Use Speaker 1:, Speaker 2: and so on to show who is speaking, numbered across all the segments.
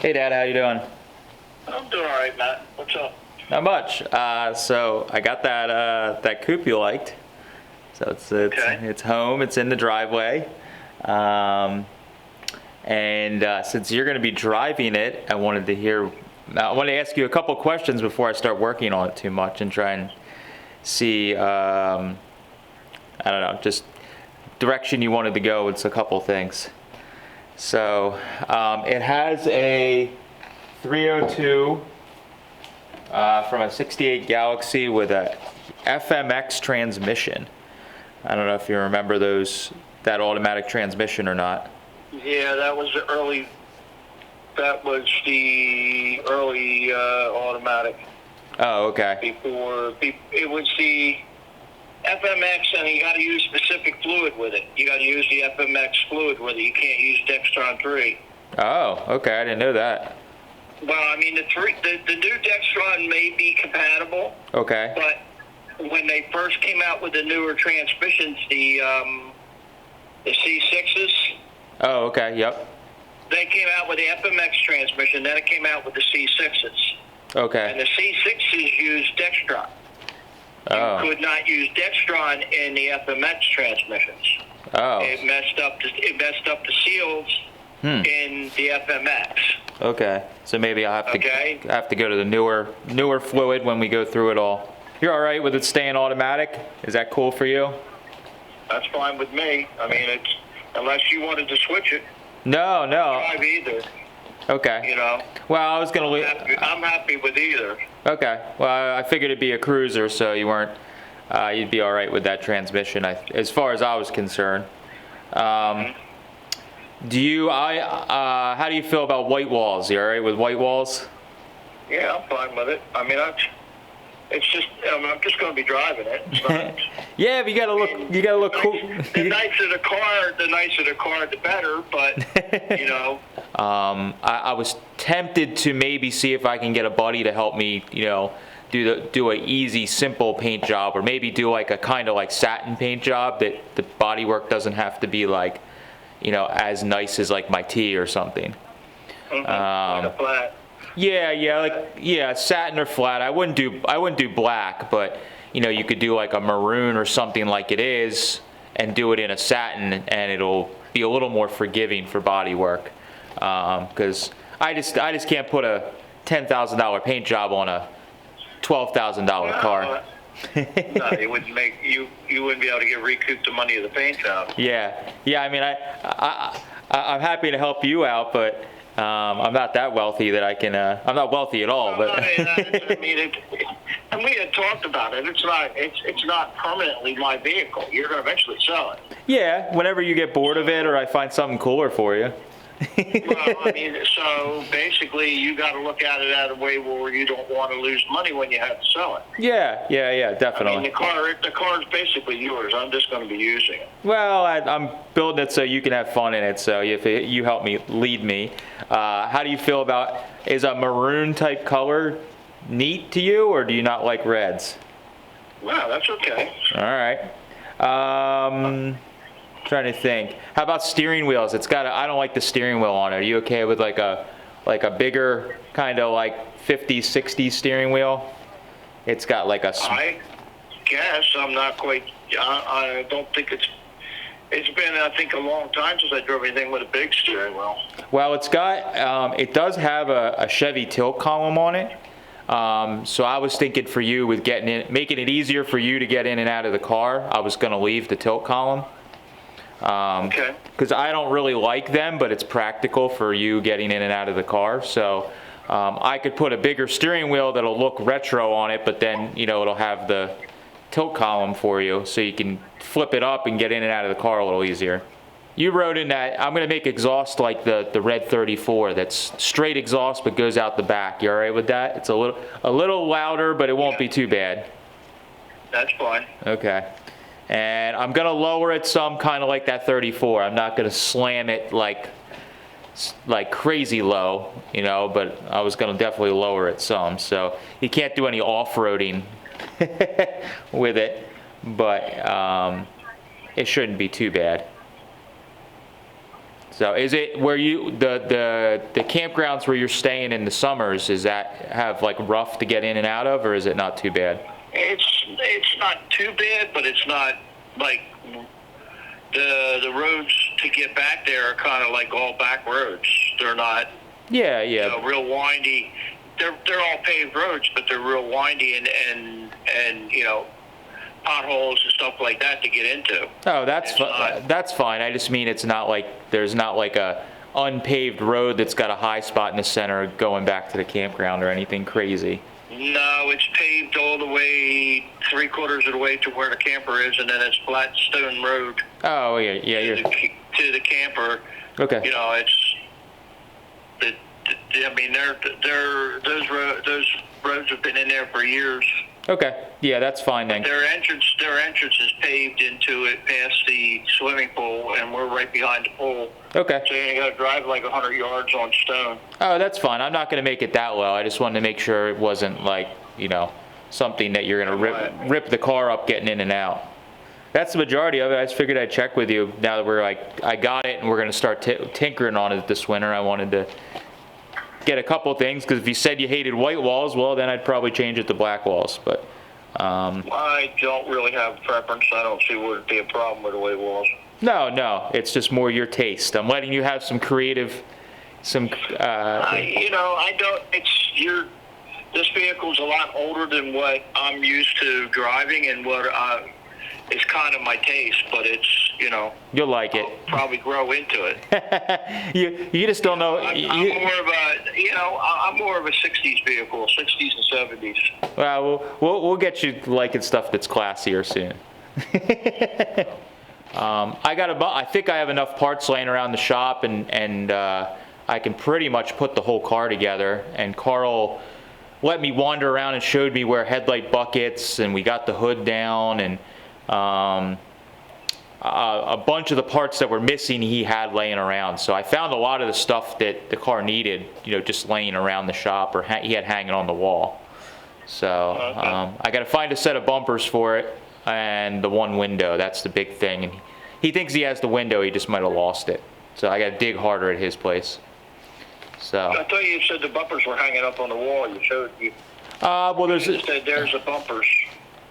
Speaker 1: Hey Dad, how you doing?
Speaker 2: I'm doing all right, Matt. What's up?
Speaker 1: Not much. So I got that coupe you liked. So
Speaker 2: Okay.
Speaker 1: it's home. It's in the driveway. Um, and since you're going to be driving it, I wanted to ask you a couple questions before I start working on it too much and try and see. I don't know, just direction you wanted to go with a couple things. So it has a 302 from a 68 Galaxy with a FMX transmission. I don't know if you remember that automatic transmission or not.
Speaker 2: Yeah, that was the early. That was the early automatic.
Speaker 1: Oh, okay.
Speaker 2: It was the FMX, and you got to use specific fluid with it. You got to use the FMX fluid with it. You can't use Dextron 3.
Speaker 1: Oh, okay. I didn't know that.
Speaker 2: Well, I mean, the new Dextron may be compatible.
Speaker 1: Okay.
Speaker 2: But when they first came out with the newer transmissions, the C6s,
Speaker 1: Oh, okay. Yep.
Speaker 2: they came out with the FMX transmission. Then it came out with the C6s.
Speaker 1: Okay.
Speaker 2: And the C6s used Dextron.
Speaker 1: Oh.
Speaker 2: You could not use Dextron in the FMX transmissions.
Speaker 1: Oh.
Speaker 2: It messed up the seals in the FMX.
Speaker 1: Okay. So maybe I'll
Speaker 2: Okay.
Speaker 1: have to go to the newer fluid when we go through it all. You're all right with it staying automatic? Is that cool for you?
Speaker 2: That's fine with me. I mean, it's unless you wanted to switch it.
Speaker 1: No.
Speaker 2: Drive either.
Speaker 1: Okay.
Speaker 2: You know.
Speaker 1: Well, I was gonna leave.
Speaker 2: I'm happy with either.
Speaker 1: Okay. Well, I figured it'd be a cruiser, so you'd be all right with that transmission, as far as I was concerned. How do you feel about white walls? You all right with white walls?
Speaker 2: Yeah, I'm fine with it. I mean, it's just I'm just going to be driving it. It's not,
Speaker 1: Yeah, but you gotta look cool.
Speaker 2: The nicer the car, the better. But you know.
Speaker 1: I was tempted to maybe see if I can get a buddy to help me, do a easy, simple paint job, or maybe do like a kind of like satin paint job that the bodywork doesn't have to be like, as nice as like my T or something.
Speaker 2: Like a flat.
Speaker 1: Yeah, satin or flat. I wouldn't do black, but you could do like a maroon or something like it is, and do it in a satin, and it'll be a little more forgiving for bodywork. Because I just can't put a $10,000 paint job on a $12,000 car.
Speaker 2: No, it wouldn't make you wouldn't be able to get recouped the money of the paint job.
Speaker 1: Yeah. I mean, I'm happy to help you out, but I'm not that wealthy that I can. I'm not wealthy at all, but.
Speaker 2: I mean, and we had talked about it. It's not permanently my vehicle. You're going to eventually sell it.
Speaker 1: Yeah, whenever you get bored of it, or I find something cooler for you.
Speaker 2: Well, I mean, so basically, you got to look at it at a way where you don't want to lose money when you have to sell it.
Speaker 1: Yeah, definitely.
Speaker 2: I mean, the car is basically yours. I'm just going to be using it.
Speaker 1: Well, I'm building it so you can have fun in it. So if you help me lead me, how do you feel about? Is a maroon type color neat to you, or do you not like reds?
Speaker 2: Well, that's okay.
Speaker 1: All right. Trying to think. How about steering wheels? I don't like the steering wheel on it. Are you okay with like a bigger kind of like 50, 60 steering wheel? It's got like a.
Speaker 2: I guess I'm not quite. I don't think it's been, I think, a long time since I drove anything with a big steering wheel.
Speaker 1: Well, it does have a Chevy tilt column on it. So I was thinking for you with making it easier for you to get in and out of the car, I was going to leave the tilt column.
Speaker 2: Okay.
Speaker 1: Because I don't really like them, but it's practical for you getting in and out of the car. So I could put a bigger steering wheel that'll look retro on it, but then it'll have the tilt column for you, so you can flip it up and get in and out of the car a little easier. You wrote in that I'm going to make exhaust like the Red 34. That's straight exhaust but goes out the back. You all right with that? It's a little louder, but it won't be too bad.
Speaker 2: That's fine.
Speaker 1: Okay. And I'm going to lower it some, kind of like that 34. I'm not going to slam it like crazy low, but I was going to definitely lower it some. So you can't do any off-roading with it, but it shouldn't be too bad. So is it where you, the campgrounds where you're staying in the summers, is that have like rough to get in and out of, or is it not too bad?
Speaker 2: It's not too bad, but it's not like the roads to get back there are kind of like all back roads. They're not,
Speaker 1: Yeah,
Speaker 2: you
Speaker 1: yeah.
Speaker 2: know, real windy. They're all paved roads, but they're real windy and you know, potholes and stuff like that to get into.
Speaker 1: Oh, that's fine. I just mean it's not like, there's not like a unpaved road that's got a high spot in the center going back to the campground or anything crazy.
Speaker 2: No, it's paved all the way 3/4 of the way to where the camper is, and then it's flat stone road
Speaker 1: Oh, yeah, yeah,
Speaker 2: to the camper.
Speaker 1: okay.
Speaker 2: You know, I mean, those roads have been in there for years.
Speaker 1: Okay, yeah, that's fine then.
Speaker 2: Their entrance is paved into it past the swimming pool, and we're right behind the pool.
Speaker 1: Okay.
Speaker 2: So you got to drive like 100 yards on stone.
Speaker 1: Oh, that's fine. I'm not going to make it that low. I just wanted to make sure it wasn't like, you know, something that you're going to rip the car up getting in and out. That's the majority of it. I just figured I'd check with you now that we're like, I got it and we're going to start tinkering on it this winter. I wanted to get a couple things, because if you said you hated white walls, well, then I'd probably change it to black walls. But
Speaker 2: I don't really have a preference. I don't see what would be a problem with the white walls.
Speaker 1: no, it's just more your taste. I'm letting you have some creative,
Speaker 2: You know, I don't. This vehicle's a lot older than what I'm used to driving, and what is kind of my taste. But it's, you know,
Speaker 1: you'll like it.
Speaker 2: I'll probably grow into it.
Speaker 1: you just don't know.
Speaker 2: I'm more of a 60s vehicle, 60s and 70s.
Speaker 1: Well, we'll get you liking stuff that's classier soon. I think I have enough parts laying around the shop, and I can pretty much put the whole car together. And Carl let me wander around and showed me where headlight buckets, and we got the hood down, and a bunch of the parts that were missing he had laying around. So I found a lot of the stuff that the car needed, you know, just laying around the shop, or he had hanging on the wall. So I got to find a set of bumpers for it, and the one window. That's the big thing. And he thinks he has the window. He just might have lost it. So I got to dig harder at his place. So
Speaker 2: I thought you said the bumpers were hanging up on the wall. You showed you.
Speaker 1: well,
Speaker 2: You said there's the bumpers.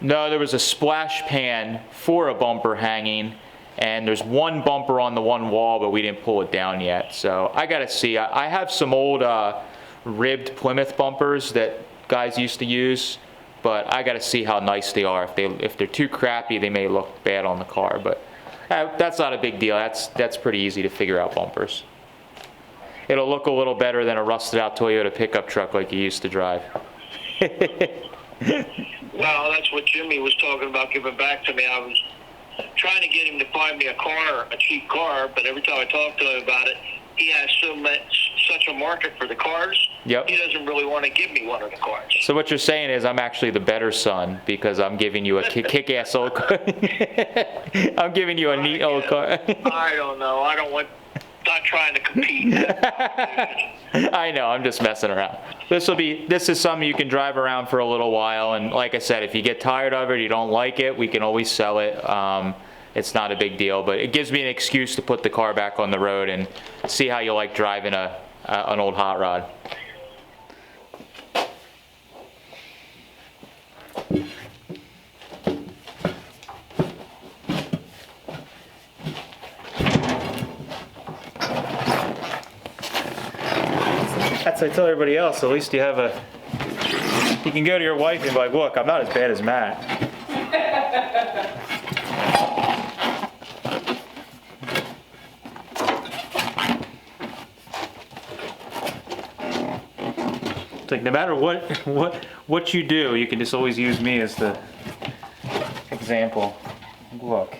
Speaker 1: No, there was a splash pan for a bumper hanging, and there's one bumper on the one wall, but we didn't pull it down yet. So I got to see. I have some old ribbed Plymouth bumpers that guys used to use, but I got to see how nice they are. If they're too crappy, they may look bad on the car, but that's not a big deal. That's pretty easy to figure out bumpers. It'll look a little better than a rusted out Toyota pickup truck like you used to drive.
Speaker 2: Well, that's what Jimmy was talking about giving back to me. I was trying to get him to find me a cheap car, but every time I talk to him about it, he has such a market for the cars.
Speaker 1: Yep.
Speaker 2: He doesn't really want to give me one of the cars.
Speaker 1: So what you're saying is I'm actually the better son, because I'm giving you a kick-ass old car. I'm giving you a neat old car.
Speaker 2: I don't know. Not trying to compete.
Speaker 1: I know, I'm just messing around. This is something you can drive around for a little while, and like I said, if you get tired of it, you don't like it, we can always sell it. It's not a big deal, but it gives me an excuse to put the car back on the road and see how you like driving an old hot rod. That's what I tell everybody else. At least you can go to your wife and be like, look, I'm not as bad as Matt. It's like no matter what you do, you can just always use me as the example. Look.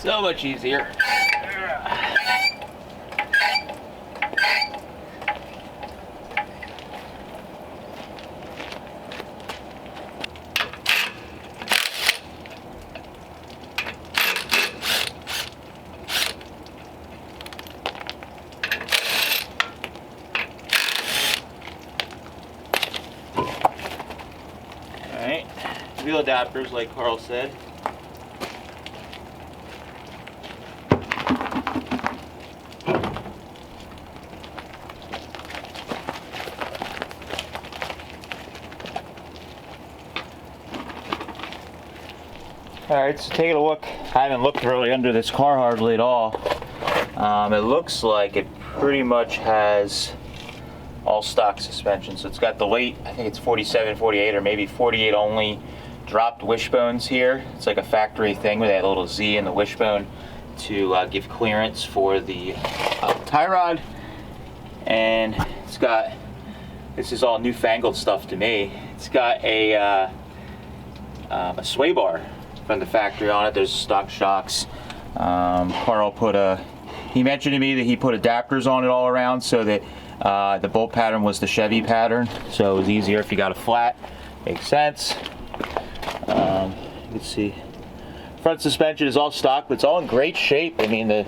Speaker 1: So much easier. Alright, wheel adapters like Carl said. Alright, so taking a look. I haven't looked really under this car hardly at all. It looks like it pretty much has all stock suspension. So it's got the late, I think it's 47, 48, or maybe 48 only dropped wishbones here. It's like a factory thing with that little Z in the wishbone to give clearance for the tie rod. And it's got, this is all newfangled stuff to me. It's got a sway bar from the factory on it. There's stock shocks. Carl he mentioned to me that he put adapters on it all around so that the bolt pattern was the Chevy pattern, so it was easier if you got a flat. Makes sense. Let's see. Front suspension is all stock, but it's all in great shape. I mean,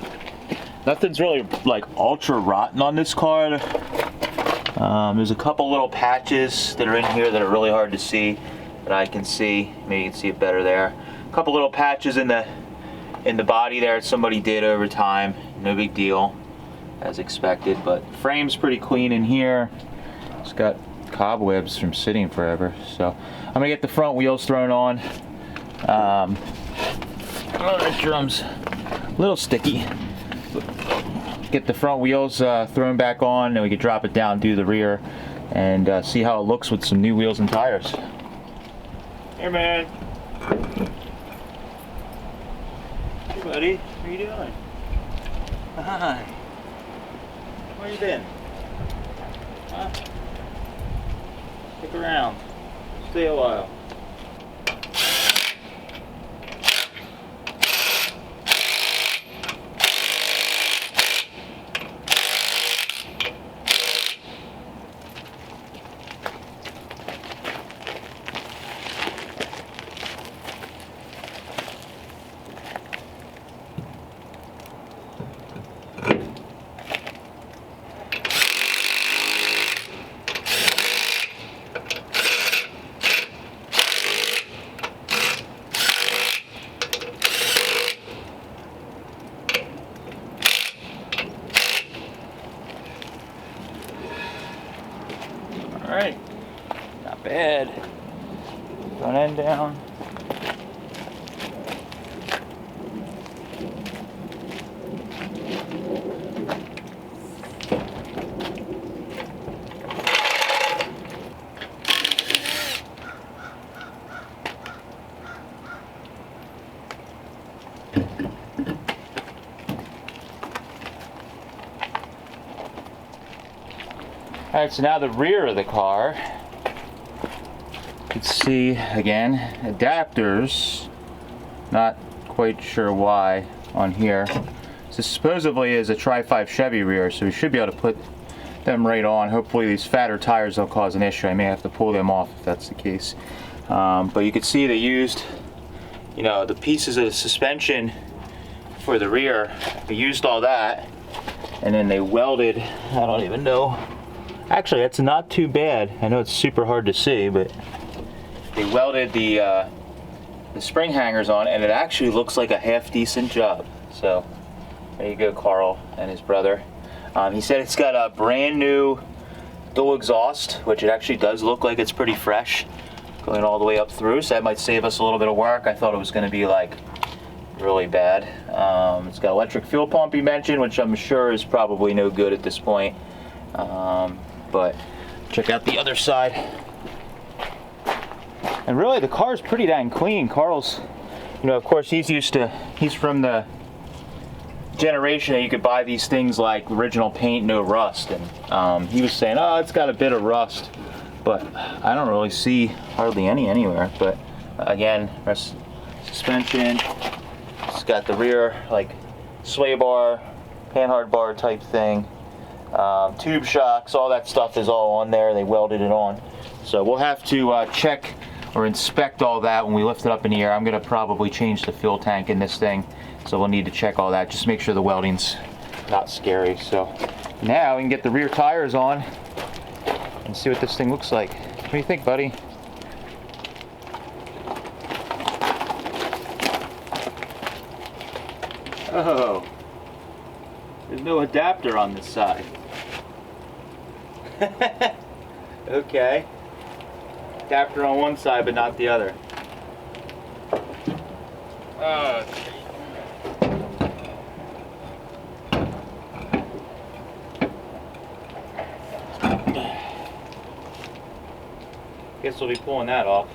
Speaker 1: nothing's really like ultra rotten on this car. There's a couple little patches that are in here that are really hard to see, that I can see. Maybe you can see it better there. A couple little patches in the body there somebody did over time. No big deal, as expected, but frame's pretty clean in here. It's got cobwebs from sitting forever. So I'm gonna get the front wheels thrown on. Oh, that drum's a little sticky. Get the front wheels thrown back on, and we can drop it down, do the rear, and see how it looks with some new wheels and tires. Hey man. Hey buddy, what are you doing? Hi. Where you been? Huh? Stick around. Stay a while. Alright, not bad. Front end down. Alright, so now the rear of the car. You can see, again, adapters. Not quite sure why on here. This supposedly is a Tri-5 Chevy rear, so we should be able to put them right on. Hopefully these fatter tires don't cause an issue. I may have to pull them off if that's the case. But you can see they used you know, the pieces of the suspension for the rear. We used all that, and then they welded, I don't even know. Actually, that's not too bad. I know it's super hard to see, but they welded the spring hangers on, and it actually looks like a half decent job. So there you go, Carl and his brother. He said it's got a brand new dual exhaust, which it actually does look like it's pretty fresh, going all the way up through, so that might save us a little bit of work. I thought it was going to be like really bad. It's got electric fuel pump, he mentioned, which I'm sure is probably no good at this point. But check out the other side. And really, the car is pretty dang clean. Carl's, you know, of course, he's from the generation that you could buy these things like original paint, no rust. And he was saying, oh, it's got a bit of rust, but I don't really see hardly any anywhere. But again, suspension, it's got the rear like sway bar, panhard bar type thing, tube shocks, all that stuff is all on there. They welded it on. So we'll have to check or inspect all that when we lift it up in the air. I'm going to probably change the fuel tank in this thing, so we'll need to check all that, just make sure the welding's not scary. So now we can get the rear tires on and see what this thing looks like. What do you think, buddy? Oh, there's no adapter on this side. Okay. Adapter on one side, but not the other. Guess we'll be pulling that off.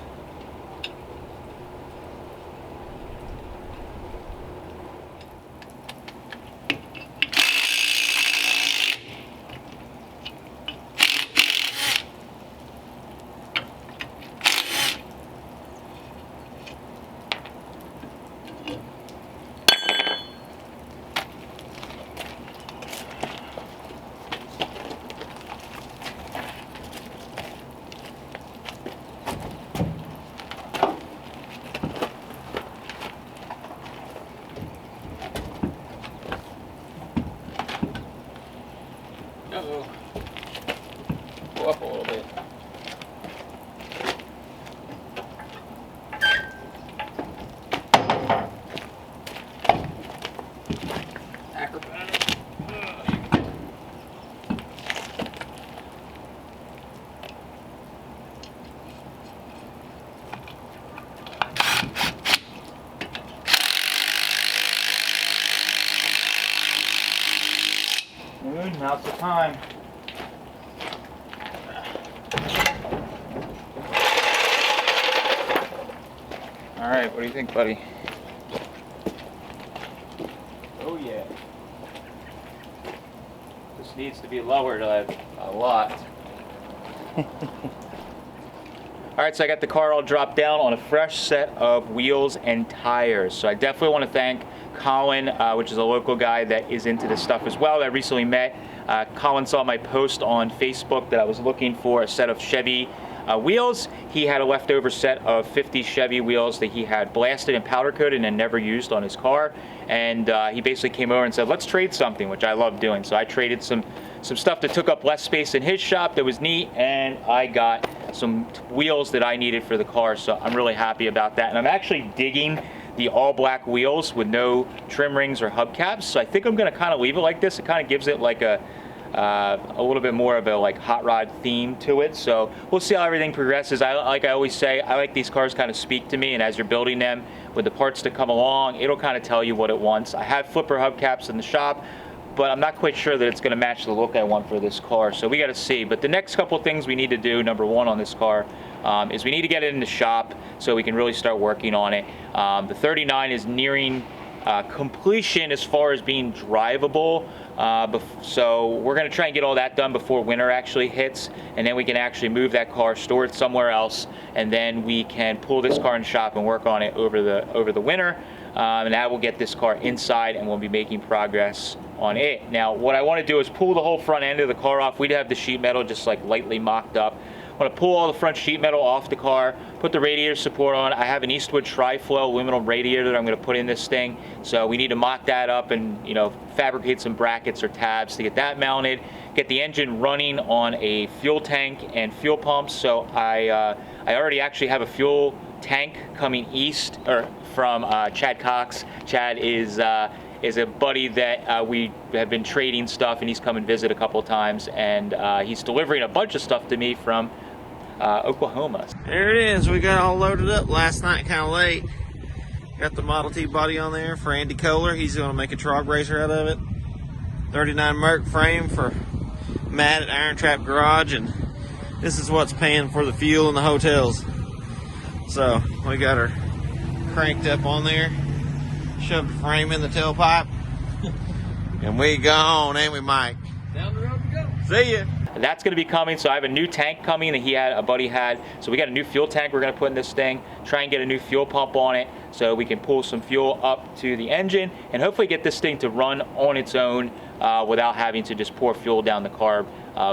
Speaker 1: Uh-oh. Go up a little bit. Acrobatic. Now's the time. All right, what do you think, buddy? Oh yeah. This needs to be lowered a lot. All right, so I got the car all dropped down on a fresh set of wheels and tires. So I definitely want to thank Colin, which is a local guy that is into this stuff as well, that I recently met. Colin saw my post on Facebook that I was looking for a set of Chevy wheels. He had a leftover set of 50 Chevy wheels that he had blasted and powder coated and never used on his car. And he basically came over and said, let's trade something, which I love doing. So I traded some stuff that took up less space in his shop that was neat, and I got some wheels that I needed for the car. So I'm really happy about that. And I'm actually digging the all black wheels with no trim rings or hubcaps. So I think I'm gonna kind of leave it like this. It kind of gives it like a little bit more of a like hot rod theme to it. So we'll see how everything progresses. Like I always say, I like these cars kind of speak to me, and as you're building them with the parts that come along, it'll kind of tell you what it wants. I have flipper hubcaps in the shop, but I'm not quite sure that it's going to match the look I want for this car. So we got to see. But the next couple of things we need to do, number one on this car, is we need to get it in the shop so we can really start working on it. The 39 is nearing completion as far as being drivable. So we're going to try and get all that done before winter actually hits, and then we can actually move that car, store it somewhere else, and then we can pull this car in the shop and work on it over the winter. And that will get this car inside, and we'll be making progress on it. Now, what I want to do is pull the whole front end of the car off. We'd have the sheet metal just like lightly mocked up. want to pull all the front sheet metal off the car, put the radiator support on. I have an Eastwood Tri-Flow aluminum radiator that I'm going to put in this thing. So we need to mock that up and, you know, fabricate some brackets or tabs to get that mounted, get the engine running on a fuel tank and fuel pumps. So I already actually have a fuel tank coming east or from Chad Cox. Chad is a buddy that we have been trading stuff, and he's come and visit a couple times, and he's delivering a bunch of stuff to me from Oklahoma.
Speaker 3: There it is. We got all loaded up last night, kind of late. Got the Model T body on there for Andy Kohler. He's going to make a trog racer out of it. 39 Merc frame for Matt at IronTrap Garage, and this is what's paying for the fuel in the hotels. So we got her cranked up on there, shoved the frame in the tailpipe, and we gone, ain't we, Mike?
Speaker 4: Down the road we go.
Speaker 3: See ya.
Speaker 1: That's going to be coming. So I have a new tank coming that a buddy had. So we got a new fuel tank we're going to put in this thing, try and get a new fuel pump on it so we can pull some fuel up to the engine and hopefully get this thing to run on its own without having to just pour fuel down the carb.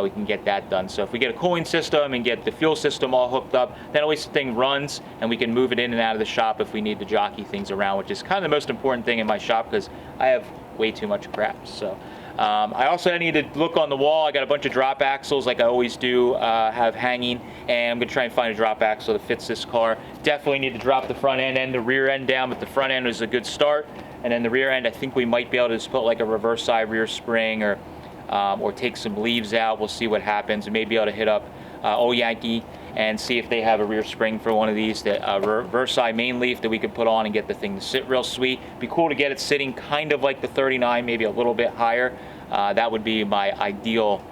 Speaker 1: We can get that done. So if we get a cooling system and get the fuel system all hooked up, then at least the thing runs and we can move it in and out of the shop if we need to jockey things around, which is kind of the most important thing in my shop because I have way too much crap. So I also need to look on the wall. I got a bunch of drop axles like I always do have hanging, and I'm going to try and find a drop axle that fits this car. Definitely need to drop the front end and the rear end down, but the front end is a good start. And then the rear end, I think we might be able to just put like a reverse side rear spring or take some leaves out. We'll see what happens. We may be able to hit up Old Yankee and see if they have a rear spring for one of these, that reverse side main leaf that we could put on and get the thing to sit real sweet. Be cool to get it sitting kind of like the 39, maybe a little bit higher. That would be my ideal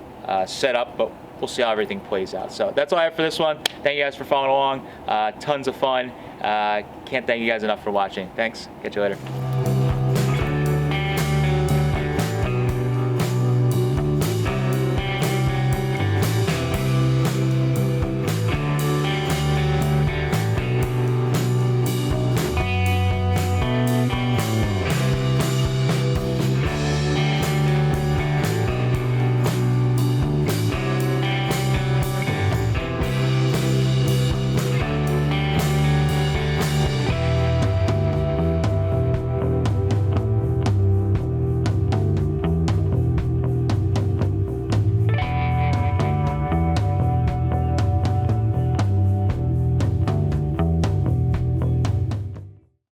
Speaker 1: setup, but we'll see how everything plays out. So that's all I have for this one. Thank you guys for following along. Tons of fun. Can't thank you guys enough for watching. Thanks. Catch you later.